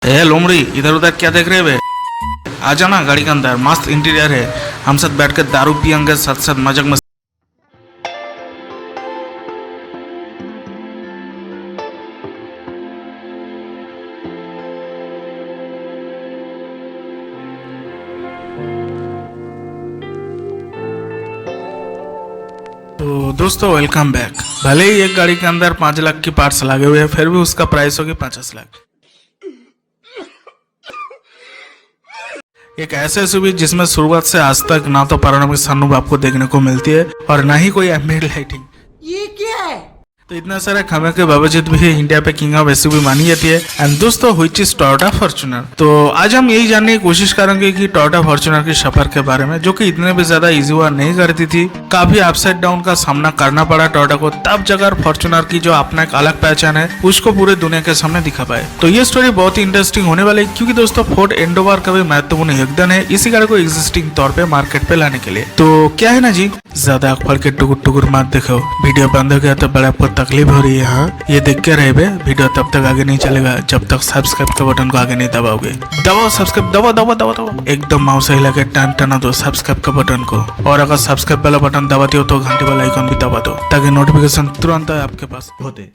ए लोमड़ी, इधर उधर क्या देख रहे बे? आ जाना गाड़ी के अंदर, मस्त इंटीरियर है। हम साथ बैठ कर दारू पियेंगे, साथ साथ मजाक मस्ती। तो दोस्तों वेलकम बैक। भले ही एक गाड़ी के अंदर 5 लाख की पार्ट्स लगे हुए हैं, फिर भी उसका प्राइस होगी 50 लाख। एक ऐसे एसयूवी जिसमें शुरुआत से आज तक ना तो पैनोरामिक सनरूफ आपको देखने को मिलती है और ना ही कोई एम्बिएंट लाइटिंग। ये क्या है? तो इतना सारे खामे के बावजूद भी इंडिया पे किंग ऑफ एसयूवी मानी जाती है। एंड दोस्तों व्हिच इज टोयोटा फॉर्च्यूनर। तो आज हम यही जानने की कोशिश करेंगे कि टोयोटा फॉर्च्यूनर की सफर के बारे में, जो कि इतने भी ज्यादा इजी हुआ नहीं करती थी। काफी अपसाइड डाउन का सामना करना पड़ा टोयोटा को, तब जगह फॉर्च्यूनर की जो अपना एक अलग पहचान है उसको पूरे दुनिया के सामने दिखा पाए। तो ये स्टोरी बहुत ही इंटरेस्टिंग होने वाली है, क्योंकि दोस्तों फोर्ड एंडोवर का भी महत्वपूर्ण योगदान है इसी गाड़ी को एग्जिस्टिंग तौर पे मार्केट पे लाने के लिए। तो क्या है ना जी, ज्यादा आँख फाड़ के टुकुर टुकुर मत देखो। वीडियो बंद हो गया तो बड़ा आपको तकलीफ हो रही है। ये देख के रहे बे, वीडियो तब तक आगे नहीं चलेगा जब तक सब्सक्राइब के बटन को आगे नहीं दबाओगे। दबाओ सब्सक्राइब, दबाओ दबाओ दबाओ दबाओ, एकदम माउस हिला के टना दो सब्सक्राइब के बटन को। और अगर सब्सक्राइब वाला बटन दबाते हो तो घंटे वाला आइकन भी दबा दो, ताकि नोटिफिकेशन तुरंत आपके पास होते।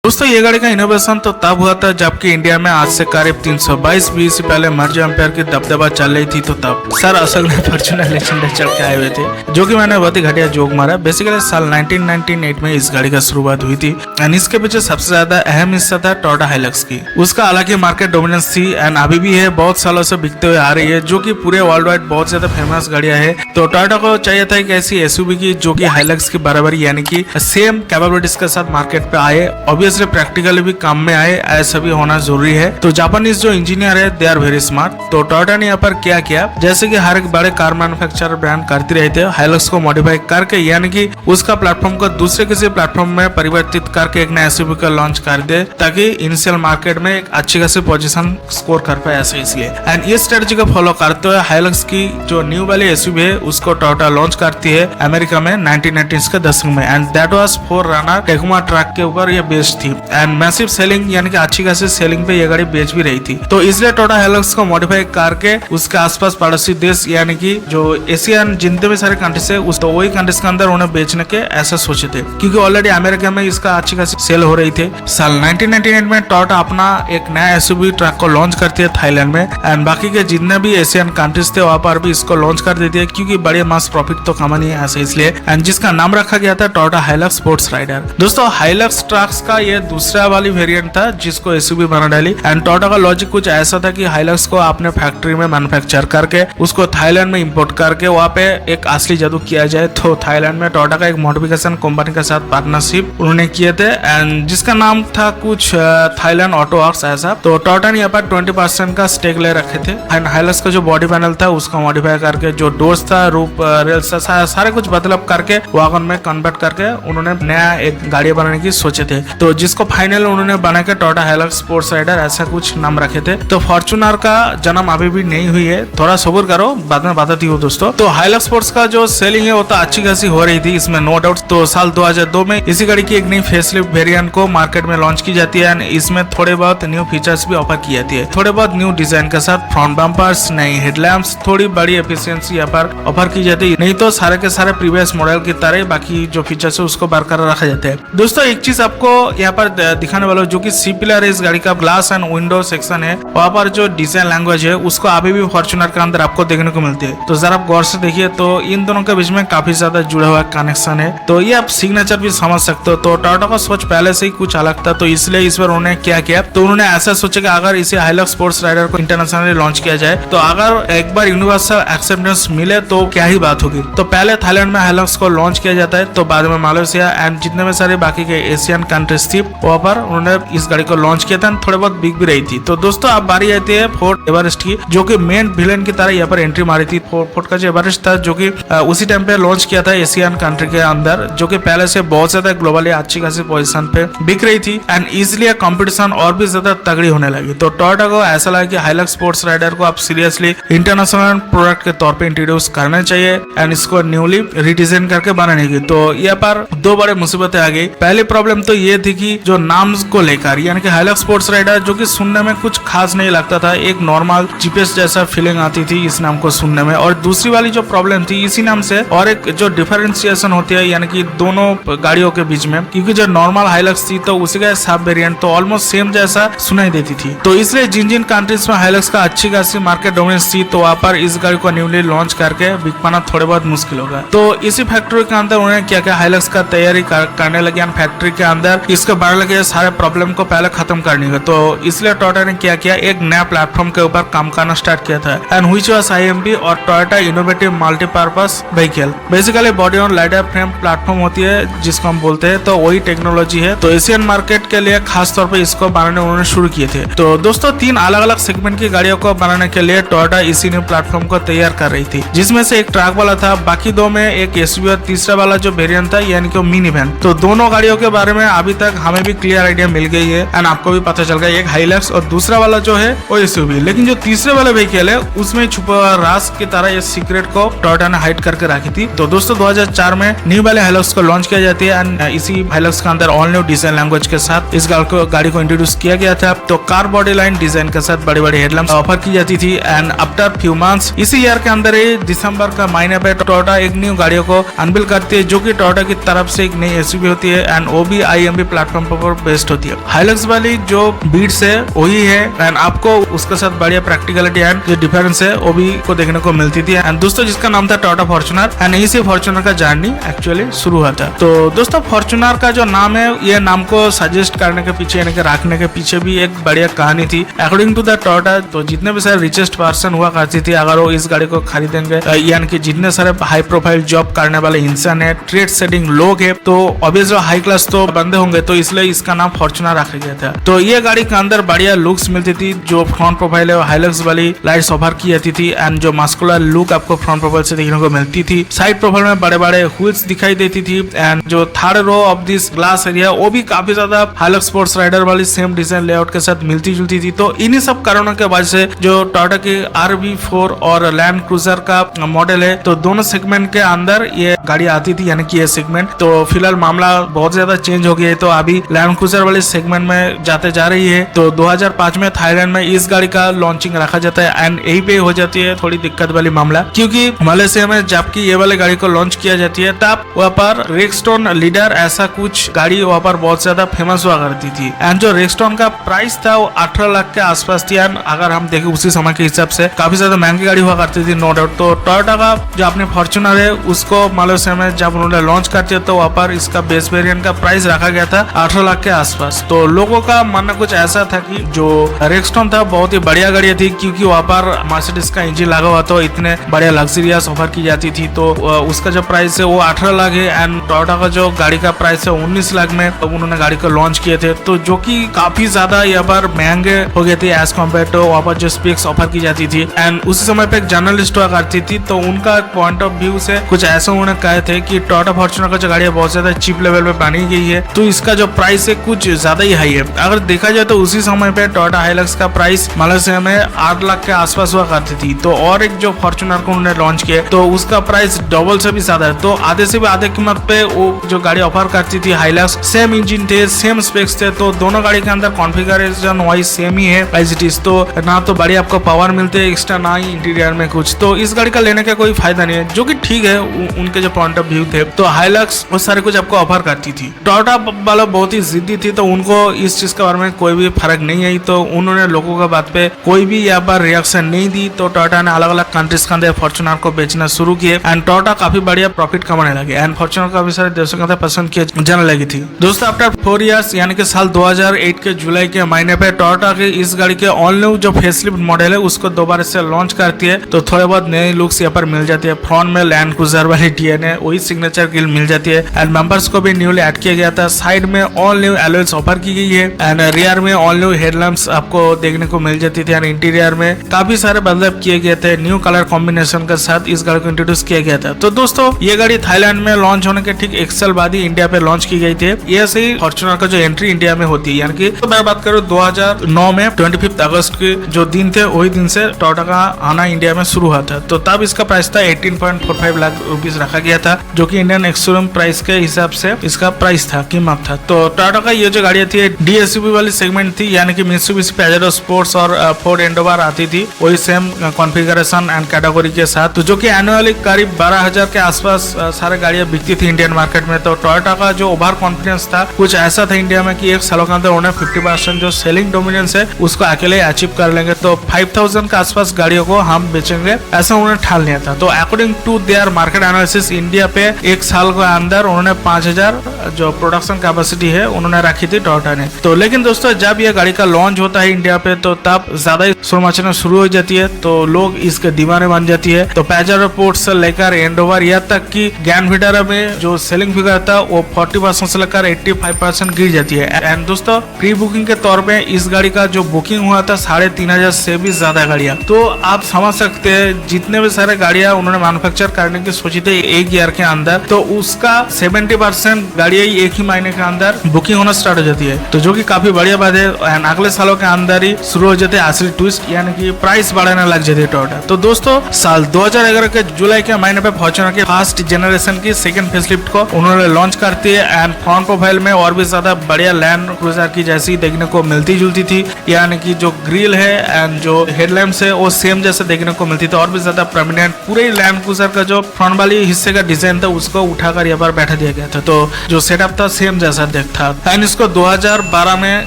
दोस्तों ये गाड़ी का इनोवेशन तो तब हुआ था जबकि इंडिया में आज से करीब 322 बीसी पहले मर्ज एम्पायर की दबदबा चल रही थी। तो तब सर अशोक ने फॉर्च्यूनर लेजेंडर चढ़ के आए हुए थे, जो कि मैंने बहुत ही घटिया जोक मारा। बेसिकली साल 1998 में इस गाड़ी का शुरुआत हुई थी एंड इसके पीछे सबसे ज्यादा अहम हिस्सा था टोयोटा हाइलक्स की। उसका हालांकि मार्केट डोमिनेंस थी एंड अभी भी है, बहुत सालों से बिकते हुए आ रही है, जो की पूरे वर्ल्ड वाइड बहुत ज्यादा फेमस गाड़ियां है। तो टोयोटा को चाहिए था एक ऐसी एसयूवी की जो की हाइलक्स की बराबरी यानी कि सेम कैपेबिलिटीज के साथ मार्केट पे आए, ऑब्वियसली प्रैक्टिकली भी काम में आए, ऐसा भी होना जरूरी है। तो जापानीज जो इंजीनियर है दे आर वेरी स्मार्ट। तो टोयोटा ने यहाँ पर क्या किया, जैसे कि हर एक बड़े कार मैन्युफैक्चरर ब्रांड करते रहते हैं, हाइलक्स को मॉडिफाई करके यानी कि उसका प्लेटफॉर्म को दूसरे किसी प्लेटफॉर्म में परिवर्तित करके एक नया एसयूवी का लॉन्च कर दे, ताकि इनिशियल मार्केट में एक अच्छी खासी पोजीशन स्कोर कर पाए ऐसे। इसलिए एंड ये स्ट्रेटजी को फॉलो करते हुए हाइलक्स की जो न्यू वाली एसयूवी है उसको टोयोटा लॉन्च करती है अमेरिका में 1990s के दशक में। एंड दैट वाज फोररनर टेकुमा ट्रक के ऊपर ये बेस्ड थी एंड मैसिव सेलिंग यानी कि अच्छी खासी सेलिंग पे ये गाड़ी बेच भी रही थी। तो इसलिए टोयोटा हाइलक्स को मॉडिफाई करके उसके आसपास पड़ोसी देश यानी कि जो एशियन जितने भी सारे कंट्रीज है उस तो वही कंट्रीज के अंदर उन्हें बेचने के ऐसा सोचे थे, क्योंकि ऑलरेडी अमेरिका में इसका अच्छी खासी सेल हो रही थी। साल 1998 में टोयोटा अपना एक नया एसयूवी ट्रक को लॉन्च करती है थाईलैंड में एंड बाकी के जितने भी एशियन कंट्रीज थे वहां पर भी इसको लॉन्च कर देती है, क्योंकि बड़े मास प्रॉफिट तो कमानी है ऐसे इसलिए। एंड जिसका नाम रखा गया था टोयोटा हाइलक्स स्पोर्ट्स राइडर। दोस्तों हाइलक्स ट्रक्स का ये दूसरा वाली वेरिएंट था जिसको एसयूवी बना डाली। एंड टोयोटा का लॉजिक कुछ ऐसा था कि हाइलक्स को अपने फैक्ट्री में मैन्युफैक्चर करके उसको थाईलैंड में इंपोर्ट करके वहाँ पे एक असली जादू किया जाए। तो थाईलैंड में टोयोटा का एक मॉडिफिकेशन कंपनी के साथ पार्टनरशिप उन्होंने किए थे एंड जिसका नाम था कुछ थाईलैंड ऑटो वर्क्स ऐसा। तो टोयोटा ने यहाँ पर 20% का स्टेक ले रखे थे एंड हाइलक्स का जो बॉडी पैनल था उसको मॉडिफाई करके जो डोर्स था, रूप रेल्स था, सारे कुछ बदलाव करके वागन में कन्वर्ट करके उन्होंने नया एक गाड़ी बनाने की सोचे थे। तो जिसको फाइनल उन्होंने बना के टोयोटा हाइलक्स स्पोर्ट्स राइडर ऐसा कुछ नाम रखे थे। तो फॉर्च्यूनर का जन्म अभी भी नहीं हुई है, थोड़ा सब्र करो, बाद में बताती हूँ दोस्तों। तो हाइलक्स स्पोर्ट्स का जो सेलिंग है वो तो अच्छी खासी हो रही थी, इसमें नो डाउट। तो साल 2002 में इसी गाड़ी की एक नई फेसलिफ्ट वेरिएंट को मार्केट में लॉन्च की जाती है एंड इसमें थोड़े बहुत न्यू फीचर्स भी ऑफर की जाती है, थोड़े बहुत न्यू डिजाइन के साथ फ्रंट बम्पर्स, नई हेडलैम्प्स, थोड़ी बड़ी एफिशिएंसी यहाँ पर ऑफर की जाती है। नहीं तो सारे के सारे प्रीवियस मॉडल की तरह बाकी जो फीचर्स है उसको बरकरार रखा जाता है। दोस्तों एक चीज आपको यहाँ पर दिखाने वाला जो की सी पिलर है इस गाड़ी का, ग्लास एंड विंडो सेक्शन है, वहाँ पर जो डिजाइन लैंग्वेज है उसको अभी भी फॉर्च्यूनर के अंदर आपको देखने को मिलती है। तो जरा आप गौर से देखिए तो इन दोनों के बीच में काफी ज्यादा जुड़ा हुआ कनेक्शन है। तो ये आप सिग्नेचर भी समझ सकते हो। तो टोयोटा का सोच पहले से ही कुछ अलग था, तो इसलिए इस बार उन्होंने क्या किया, तो उन्होंने ऐसा सोचा कि अगर इसे हाइलक्स स्पोर्ट्स राइडर को इंटरनेशनली लॉन्च किया जाए तो अगर एक बार यूनिवर्सल एक्सेप्टेंस मिले तो क्या ही बात होगी। तो पहले थाईलैंड में हाइलक्स को लॉन्च किया जाता है, तो बाद में मालয়েशिया एंड जितने भी सारे बाकी के एशियन कंट्रीज थी थी वहाँ पर उन्होंने इस गाड़ी को लॉन्च किया था, थोड़े बहुत बिक भी रही थी। तो दोस्तों अब बारी आती है फोर्ड एवरेस्ट की, जो कि मेन विलेन की तरह यहाँ पर एंट्री मारी थी। फोर्ड का जो एवरेस्ट था जो कि उसी टाइम पे लॉन्च किया था एशियन कंट्री के अंदर, जो कि पहले से बहुत ज्यादा ग्लोबली अच्छी खासी पोजीशन पे बिक रही थी एंड इजिली कंपटीशन और भी ज्यादा तगड़ी होने लगी। तो टोयोटा को ऐसा लगा कि हाइलक्स स्पोर्ट्स राइडर को आप सीरियसली इंटरनेशनल प्रोडक्ट के तौर पे इंट्रोड्यूस करना चाहिए एंड इसको न्यूली रिडिजाइन करके बनाने की। तो यहाँ पर दो बड़े मुसीबतें आ गई। पहली प्रॉब्लम तो ये थी कि जो नाम को लेकर, यानी कि हाइलक्स स्पोर्ट्स राइडर जो कि सुनने में कुछ खास नहीं लगता था, एक नॉर्मल जीपीएस जैसा फीलिंग आती थी इस नाम को सुनने में। और दूसरी वाली जो प्रॉब्लम थी इसी नाम से और एक जो डिफरेंशिएशन होती है यानी कि दोनों गाड़ियों के बीच में, क्योंकि जो नॉर्मल हाइलक्स थी तो उसी का सब वेरिएंट तो ऑलमोस्ट सेम जैसा सुनाई देती थी। तो इसलिए जिन कंट्रीज में हाइलक्स का अच्छी खासी मार्केट डोमिनेंस थी तो वहाँ पर इस गाड़ी को न्यूली लॉन्च करके बिक पाना थोड़े बहुत मुश्किल होगा। तो इसी फैक्ट्री के अंदर उन्होंने क्या क्या हाइलक्स का तैयारी करने लगे, फैक्ट्री के अंदर इसके बारे लगे सारे प्रॉब्लम को पहले खत्म करने का। तो इसलिए टोयोटा ने क्या किया, एक नया प्लेटफॉर्म के ऊपर काम करना स्टार्ट किया था एंड व्हिच वाज आईएमपी और Toyota innovative multipurpose vehicle. Basically body on lidar frame platform होती है जिसको हम बोलते हैं, तो वही टेक्नोलॉजी है। तो एशियन मार्केट के लिए खास तौर पर इसको बनाने उन्होंने शुरू किए थे। तो दोस्तों 3 अलग अलग सेगमेंट की गाड़ियों को बनाने के लिए टोयोटा इसी न्यू प्लेटफॉर्म को तैयार कर रही थी, जिसमें से एक ट्रक वाला था, बाकी 2 में एक एसयूवी और तीसरा वाला जो वेरिएंट था यानी कि मिनी वैन। तो दोनों गाड़ियों के बारे में अभी तक हमें भी क्लियर आइडिया मिल गई है एंड आपको भी पता चल गया, एक हाइलक्स और दूसरा वाला जो है वो एसयूवी। लेकिन जो तीसरे वाला व्हीकल है उसमें छुपा हुआ राज की तरह ये सीक्रेट को टोयोटा ने हाइड करके रखी थी। तो दोस्तों 2004 में न्यू वाले हाइलक्स को लॉन्च किया जाती है एंड इसी हाइलक्स के अंदर ऑल न्यू डिजाइन लैंग्वेज के साथ इस गाड़ी को इंट्रोड्यूस किया गया था। तो कार बॉडी लाइन डिजाइन के साथ बड़ी बड़ी हेडलैम्प्स ऑफर की जाती थी एंड आफ्टर फ्यू मंथ्स इसी ईयर के अंदर ही दिसंबर का महीने पे टोयोटा एक न्यू गाड़ियों को अनवील करती है, जो कि टोयोटा की तरफ से एक नई एसयूवी होती है एंड वो भी आईएमबी प्लेटफॉर्म पर बेस्ड होती है। हाइलक्स वाली जो बीट्स है वही है एंड आपको उसके साथ बढ़िया प्रैक्टिकलिटी एंड जो डिफरेंस है वो भी को देखने को मिलती थी। एंड दोस्तों जिसका नाम था टोयोटा फॉर्च्यूनर एंड यही से फॉर्च्यूनर का जर्नी एक्चुअली शुरू हुआ था। तो दोस्तों फॉर्च्यूनर का जो नाम है ये नाम को सजेस्ट करने के पीछे यानी कि रखने के पीछे भी एक बढ़िया कहानी थी। अकॉर्डिंग टू द टोयोटा तो जितने भी सारे रिचेस्ट पर्सन हुआ करती थी अगर वो इस गाड़ी को खरीदेंगे, यानी कि जितने सारे हाई प्रोफाइल जॉब करने वाले इंसान है, ट्रेड सेटिंग लोग है, तो ऑब्वियसली हाई क्लास तो बंदे होंगे, तो इसलिए इसका नाम फॉर्च्यूनर रखा गया था। तो ये गाड़ी के अंदर बढ़िया लुक्स मिलती थी, जो फ्रंट प्रोफाइल है हाइलक्स वाली लाइट्स ऑफर की जाती थी एंड जो मस्कुलर लुक आपको फ्रंट प्रोफाइल से देखने को मिलती थी। साइड प्रोफाइल में बड़े बड़े व्हील्स दिखाई देती थी एंड जो third row of this glass area वो भी काफी ज्यादा हाइलक्स स्पोर्ट्स राइडर वाली सेम डिजाइन लेआउट के साथ मिलती जुलती थी। तो इन्हीं सब कारणों के वजह से जो टोयोटा की RV4 और लैंड क्रूजर का मॉडल है तो दोनों सेगमेंट के अंदर ये गाड़ी आती थी, यानी कि ये सेगमेंट। तो फिलहाल मामला बहुत ज्यादा चेंज हो गया है, तो अभी लैंड क्रूजर वाले सेगमेंट में जाते जा रही है। तो 2005 में थाईलैंड में इस गाड़ी का लॉन्चिंग रखा जाता है एंड यही पे हो जाती है थोड़ी दिक्कत वाली मामला, क्योंकि मलेशिया में जबकि ये वाली गाड़ी को लॉन्च किया जाती है तब वहाँ पर रेक्सटोन लीडर ऐसा कुछ गाड़ी वहाँ पर बहुत ज्यादा फेमस हुआ करती थी एंड जो रेक्सटोन का प्राइस था वो 18 लाख के आसपास थी एंड अगर हम देखें उसी समय के हिसाब से काफी ज्यादा महंगी गाड़ी हुआ करती थी, नो डाउट। तो टोयोटा का जो अपने फॉर्च्यूनर है उसको मलेशिया में जब उन्होंने लॉन्च करती है तो वहाँ पर इसका बेस वेरिएंट का प्राइस रखा गया था 18 लाख के आसपास। तो लोगों का मानना कुछ ऐसा था कि जो रेक्सटोन था बहुत ही बढ़िया गाड़ी थी, क्योंकि वहाँ पर मर्सिडीज का इंजन लगा हुआ तो इतने बढ़िया लग्जरियस ऑफर की जाती थी। तो उसका जो प्राइस है वो 18 लाख है एंड टोयोटा का जो गाड़ी का प्राइस है 19 लाख में उन्होंने गाड़ी को लॉन्च किए थे, तो जो कि काफी ज्यादा यहाँ पर महंगे हो गए थे एज कम्पेयर टू वहाँ पर जो स्पेक्स ऑफर की जाती थी। एंड उसी समय पे एक जर्नलिस्ट हुआ करती थी तो उनका पॉइंट ऑफ व्यू से कुछ ऐसा उन्होंने कहे थे कि टोयोटा फॉर्च्यूनर का जो गाड़ी है बहुत ज्यादा चीप लेवल पे बनी गई है, तो इसका जो प्राइस है कुछ ज्यादा ही हाई है। अगर देखा जाए तो उसी समय पे टोयोटा हाइलक्स का प्राइस मलेशिया में 8 लाख के आसपास हुआ करती थी, तो और एक जो फॉर्च्यूनर को उन्होंने लॉन्च किया तो उसका प्राइस डबल से भी ज्यादा है। तो आधे से भी आधे कीमत पे वो जो गाड़ी ऑफर करती थी हाइलक्स, सेम इंजन थे, सेम स्पेक्स थे, तो दोनों गाड़ी के अंदर कॉन्फ़िगरेशन वाइज सेम ही है एज इट इज। तो ना तो बड़ी आपको पावर मिलते है एक्स्ट्रा, ना ही इंटीरियर में कुछ, तो इस गाड़ी का लेने का कोई फायदा नहीं है, जो कि ठीक है उनके जो पॉइंट ऑफ व्यू थे। तो हाइलक्स वो सारे कुछ आपको ऑफर करती थी। टोयोटा वाला बहुत ही जिद्दी थी तो उनको इस चीज के बारे में कोई भी फर्क नहीं आई, तो उन्होंने लोगों का बात पे कोई भी यहाँ पर रिएक्शन नहीं दी। तो टोयोटा ने अलग अलग कंट्रीज के अंदर फॉर्च्यूनर को बेचना शुरू किए एंड टोयोटा काफी बढ़िया प्रॉफिट कमाने लगे एंड फॉर्च्यूनर काफी सारे देशों के अंदर पसंद किए जाने लगी थी। दोस्तों आफ्टर 4 इयर्स यानी कि साल 2008 के जुलाई के महीने पे टोयोटा की इस गाड़ी के ऑल न्यू जो फेसलिफ्ट मॉडल है उसको दोबारा से लॉन्च करती है, तो थोड़े बहुत नए लुक्स यहाँ पर मिल जाती है। फ्रंट में लैंड क्रूजर वाली DNA वही सिग्नेचर ग्रिल मिल जाती है एंड मेंबर्स को भी न्यूली ऐड किया गया था। साइड में ऑल न्यू एलॉयज ऑफर की गई है एंड रियर में ऑल न्यू हेडलैम्प्स आपको देखने को मिल जाती थी एंड इंटीरियर में काफी सारे बदलाव किए गए थे न्यू कलर कॉम्बिनेशन के साथ इस गाड़ी को इंट्रोड्यूस किया गया था। तो दोस्तों ये गाड़ी थाईलैंड में लॉन्च होने के ठीक 1 साल बाद ही इंडिया पे लॉन्च की गई थी। ये सही फॉर्च्यूनर का जो एंट्री इंडिया में होती है, यानी कि तो मैं बात करूँ 2009 में 25 अगस्त के जो दिन थे वही दिन से टोयोटा का आना इंडिया में शुरू हुआ था। तो तब इसका प्राइस था 18.45 लाख रुपीस रखा गया था, जो कि इंडियन एक्सशोरूम प्राइस के हिसाब से इसका प्राइस था, कीमत था। तो टोयोटा का ये जो गाड़ियां थी डीएसयूवी वाली सेगमेंट थी, यानी कि मित्सुबिशी पेजेरो स्पोर्ट्स और फोर्ड एंडोवर आती थी वही सेम कॉन्फ़िगरेशन एंड कैटेगरी के साथ, तो जो कि एनुअली करीब 12,000 के आसपास सारे गाड़ियां बिकती थी इंडियन मार्केट में। तो टोयोटा का जो ओवर कॉन्फिडेंस था कुछ ऐसा था इंडिया में कि 1 सालों के अंदर उन्हें 50% जो सेलिंग डोमिनेंस है उसको अकेले अचीव कर लेंगे। तो 5,000 के आसपास गाड़ियों को हम बेचेंगे ऐसा उन्होंने ठान लिया था। तो according to their market analysis India पे 1 साल के अंदर उन्होंने 5,000 जो प्रोडक्शन कैपेसिटी है उन्होंने रखी थी टोयोटा ने। तो लेकिन दोस्तों जब ये गाड़ी का लॉन्च होता है इंडिया पे तो तब ज्यादा ही शोर मचना शुरू हो जाती है, तो लोग इसके दीवाने बन जाती है। तो पेजेरो स्पोर्ट्स से लेकर एंडोवर यहाँ तक कि ज्ञान विटारा में जो सेलिंग फिगर था वो 40% से लेकर 85% गिर जाती है। एंड दोस्तों प्री बुकिंग के तौर पे इस गाड़ी का जो बुकिंग हुआ था 3,500 से भी ज्यादा गाड़ियां। तो आप समझ सकते हैं जितने भी सारे गाड़ियां उन्होंने मैन्युफैक्चर करने की सोची थी एक ईयर के अंदर, तो उसका 70% गाड़ियां एक ही महीने के अंदर बुकिंग होना स्टार्ट हो जाती है, तो जो कि काफी बढ़िया बात है। एंड अगले सालों के अंदर ही शुरू हो जाते हैं असली ट्विस्ट, यानी कि प्राइस बढ़ाने लग जाती है टोयोटा। तो दोस्तों साल 2011 के जुलाई के महीने पे फॉर्च्यूनर के फर्स्ट जनरेशन की सेकंड फेसलिफ्ट को उन्होंने लॉन्च करती है एंड फ्रंट प्रोफाइल में और भी ज्यादा बढ़िया लैंड क्रूजर की जैसी देखने को मिलती जुलती थी, यानी कि जो ग्रिल है एंड जो हेडलैम्प्स है वो सेम जैसे देखने को मिलती थी और भी ज्यादा प्रोमिनेंट। पूरे लैंड क्रूजर का जो फ्रंट वाली हिस्से का डिजाइन था उसको उठाकर यहाँ पर बैठा दिया गया था, तो जो सेटअप था सेम जैसा था। एंड इसको 2012 में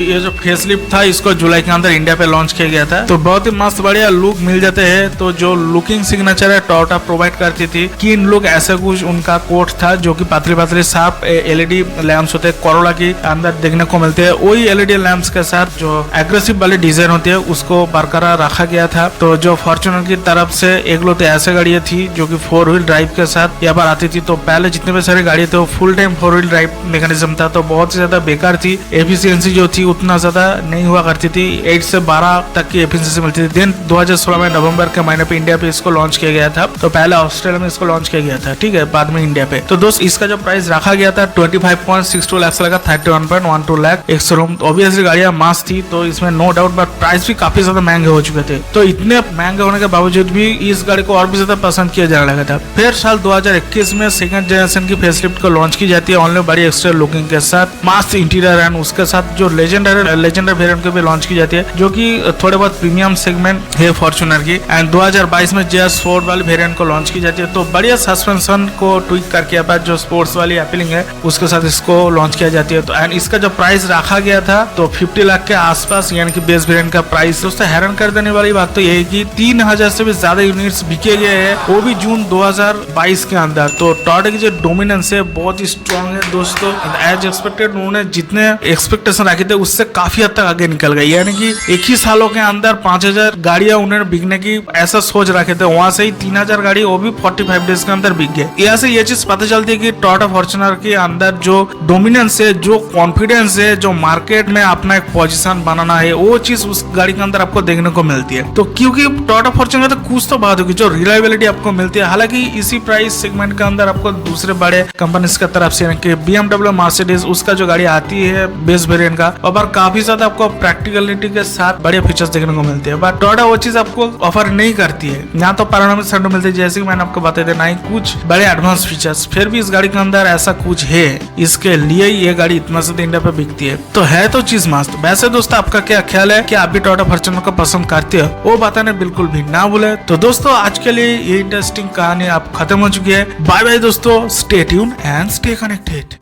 ये जो फेसलिफ्ट था इसको जुलाई के अंदर इंडिया पे लॉन्च किया गया था। तो बहुत ही मस्त बढ़िया लुक मिल जाते हैं। तो जो लुकिंग सिग्नेचर है टोयोटा प्रोवाइड करती थी कि इन लुक ऐसा कुछ उनका कोट था जो कि पतली पतली शार्प एलईडी लैंप्स होते हैं कोरोला के अंदर देखने को मिलते हैं, वही एलईडी लैंप्स के साथ जो एग्रेसिव वाली डिजाइन होती है उसको बरकरार रखा गया था। तो जो फॉर्च्यूनर की तरफ से एकलौते ऐसे गाड़ियां थी जो कि 4 व्हील ड्राइव के साथ यहाँ पर आती थी। तो पहले जितने भी सारी गाड़ी थे वो full time 4 wheel drive mechanism था, तो बहुत ज्यादा बेकार थी। एफिशिएंसी जो थी उतना ज्यादा नहीं हुआ करती थी, 8 से 12 तक की एफिशिएंसी मिलती थी। देन 2016 में नवंबर के महीने पे इंडिया पे इसको लॉन्च किया गया था। तो पहले ऑस्ट्रेलिया में इसको लॉन्च किया गया था, ठीक है, बाद में इंडिया पे। तो दोस्त इसका जो प्राइस रखा गया था 25.62 लाख से लगा 31.12 लाख। एक शोरूम ऑब्वियसली गाड़ियां मास थी तो इसमें नो डाउट, बट प्राइस भी काफी ज्यादा महंगे हो चुके थे। तो इतने महंगे होने के बावजूद भी इस गाड़ी को और भी ज्यादा पसंद किया जाने लगा था। फिर साल 2021 में सेकंड जनरेशन की फेसलिफ्ट को लॉन्च की जाती है ऑनली बड़ी एक्स्ट्रा लुकिंग के साथ, मास इंटीरियर एंड उसके साथ जो लेजेंडर वेरिएंट को भी लॉन्च की जाती है जो कि थोड़े बहुत प्रीमियम सेगमेंट है फॉर्च्यूनर की। एंड 2022 में जेआर स्पोर्ट वाली वेरिएंट को लॉन्च की जाती है। तो बढ़िया सस्पेंशन को ट्विक करके बाद जो स्पोर्ट्स वाली अपीलिंग है उसके साथ इसको लॉन्च किया जाती है। तो एंड इसका जो प्राइस रखा गया था तो 50 लाख के आसपास, यानी कि बेस वेरिएंट का प्राइस। दोस्तों हैरान कर देने वाली बात तो ये है कि 3,000 से भी ज्यादा यूनिट्स बिके गए हैं, वो भी जून 2022 के अंदर। तो टोयोटा की जो डोमिनेंस है बहुत ही स्ट्रॉन्ग है दोस्तों। एज एक्सपेक्टेड उन्होंने जितने एक्सपेक्टेशन रखे थे उससे काफी हद तक आगे निकल गए, यानी कि एक ही सालों के अंदर 5,000 गाड़ियां उन्होंने बिकने की ऐसा सोच रखे थे, वहां से ही 3,000 गाड़ी वो भी 45 डेज के अंदर बिक गए। यहाँ से ये चीज पता चलती है कि टोयोटा फॉर्च्यूनर के अंदर जो डोमिनेंस है, जो कॉन्फिडेंस है, जो मार्केट में अपना एक पोजीशन बनाना है, वो चीज उस गाड़ी के अंदर आपको देखने को मिलती है। तो क्योंकि टोयोटा फॉर्च्यूनर तो कुछ तो बात होगी, जो रिलायबिलिटी आपको मिलती है। हालांकि इसी प्राइस सेगमेंट के अंदर आपको दूसरे बड़े कंपनीज की तरफ से BMW, मर्सिडीज उसका जो गाड़ी आती है बेस वेरिएंट का, और काफी ज्यादा आपको प्रैक्टिकलिटी के साथ बड़े फीचर्स देखने को मिलते हैं। बट टोयोटा वो चीज आपको ऑफर नहीं करती है, ना तो पैनोरामिक सनरूफ मिलती है जैसे कि मैंने आपको बताया था, ना ही कुछ बड़े एडवांस फीचर्स। फिर भी इस गाड़ी के अंदर ऐसा कुछ है, इसके लिए ये गाड़ी इतना ज्यादा इंडिया पे बिकती है। तो है तो चीज मस्त। वैसे दोस्तों आपका क्या ख्याल है कि आप भी टोयोटा फॉर्च्यूनर को पसंद करते हो, वो बताने बिल्कुल भी ना भूले। तो दोस्तों आज के लिए ये इंटरेस्टिंग कहानी आप खत्म हो चुकी है। बाय बाय दोस्तों, stay tune and stay connected.